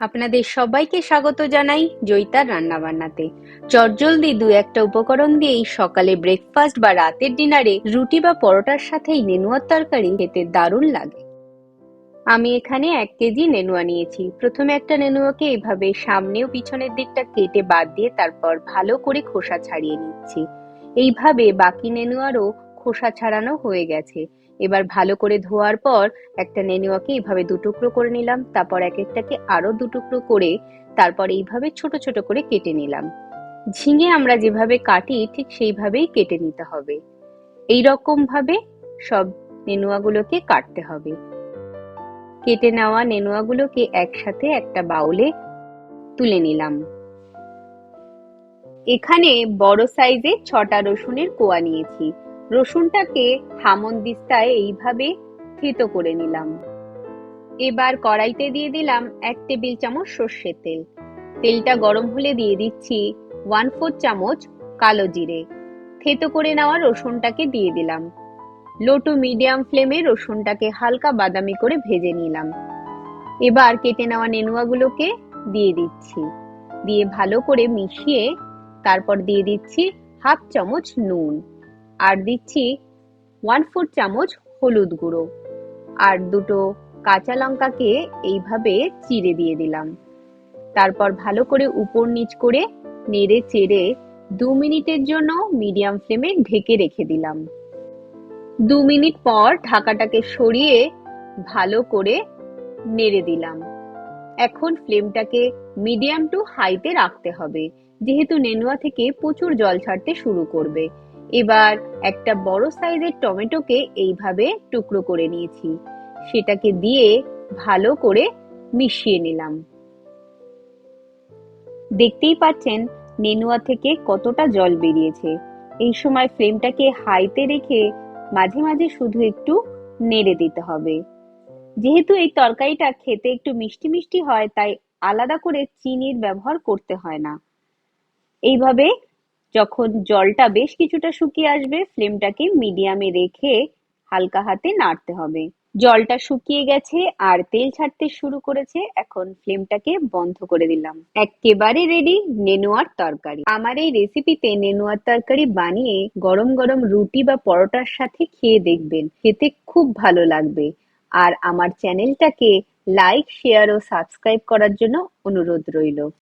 আপনাদের সবাইকে স্বাগত জানাই জয়িতার রান্নাবান্নাতে। চটজলদি দু একটা উপকরণ দিয়েই সকালে ব্রেকফাস্ট বা রাতের ডিনারে রুটি বা পরোটার সাথে এই নেনুয়ার তরকারি খেতে দারুণ লাগে। আমি এখানে 1 কেজি নেনুয়া নিয়েছি। প্রথমে একটা নেনুয়াকে এইভাবে সামনে ও পিছনের দিকটা কেটে বাদ দিয়ে তারপর ভালো করে খোসা ছাড়িয়ে নিচ্ছি। এইভাবে বাকি নেনুয়ারও খোসা ছাড়ানো হয়ে গেছে। এবার ভালো করে ধোয়ার পর একটা নেনুয়াকে এইভাবে 2 টুকরো করে নিলাম, তারপর এক একটাকে আরো 2 টুকরো করে তারপর এইভাবে ছোট ছোট করে কেটে নিলাম। ঝিঙে আমরা যেভাবে কাটি ঠিক সেইভাবেই কেটে নিতে হবে। এইরকম ভাবে সব নেনুয়াগুলোকে কাটতে হবে। কেটে নেওয়া নেনুয়াগুলোকে একসাথে একটা বাউলে তুলে নিলাম। এখানে বড় সাইজের 6টা রসুনের কোয়া নিয়েছি। রসুনটাকে হামনদিস্তায় এইভাবে থেতো করে নিলাম। এবার কড়াইতে দিয়ে দিলাম 1 টেবিল চামচ সর্ষের তেল। তেলটা গরম হলে দিয়ে দিচ্ছি 1/4 চামচ কালো জিরে। থেতো করে নেওয়া রসুনটাকে দিয়ে দিলাম। লো টু মিডিয়াম ফ্লেমে রসুনটাকে হালকা বাদামি করে ভেজে নিলাম। এবার কেটে নেওয়া নেনুয়াগুলোকে দিয়ে দিচ্ছি, দিয়ে ভালো করে মিশিয়ে তারপর দিয়ে দিচ্ছি 1/2 চামচ নুন, আর দিচ্ছি 1/4 চামচ হলুদ গুঁড়ো, আর 2টো কাঁচা লঙ্কাকে এইভাবে চিড়ে দিয়ে দিলাম। তারপর ভালো করে উপর নিচ করে নেড়ে চেড়ে 2 মিনিটের জন্য মিডিয়াম ফ্লেমে ঢেকে রেখে দিলাম। 2 মিনিট পর ঢাকাটাকে সরিয়ে ভালো করে নেড়ে দিলাম। এখন ফ্লেমটাকে মিডিয়াম টু হাইতে রাখতে হবে, যেহেতু নেনুয়া থেকে প্রচুর জল ছাড়তে শুরু করবে। এবার একটা বড় সাইজের টমেটোকে এইভাবে টুকরো করে নিয়েছি, সেটাকে দিয়ে ভালো করে মিশিয়ে নিলাম। দেখতেই পাচ্ছেন নেনুয়া থেকে কতটা জল বেরিয়েছে। এই সময় ফ্লেমটাকে হাইতে রেখে মাঝে মাঝে শুধু একটু নেড়ে দিতে হবে। যেহেতু এই তরকারিটা খেতে একটু মিষ্টি মিষ্টি হয়, তাই আলাদা করে চিনির ব্যবহার করতে হয় না। এইভাবে যখন জলটা বেশ কিছুটা শুকিয়ে আসবে, ফ্লেমটাকে মিডিয়ামে রেখে হালকা হাতে নাড়তে হবে। জলটা শুকিয়ে গেছে আর তেল ছাড়তে শুরু করেছে। এখন ফ্লেমটাকে বন্ধ করে দিলাম। একেবারে রেডি নেনুয়ার তরকারি। আমার এই রেসিপিতে নেনুয়ার তরকারি বানিয়ে গরম গরম রুটি বা পরোটার সাথে খেয়ে দেখবেন, খেতে খুব ভালো লাগবে। আর আমার চ্যানেলটাকে লাইক, শেয়ার ও সাবস্ক্রাইব করার জন্য অনুরোধ রইল।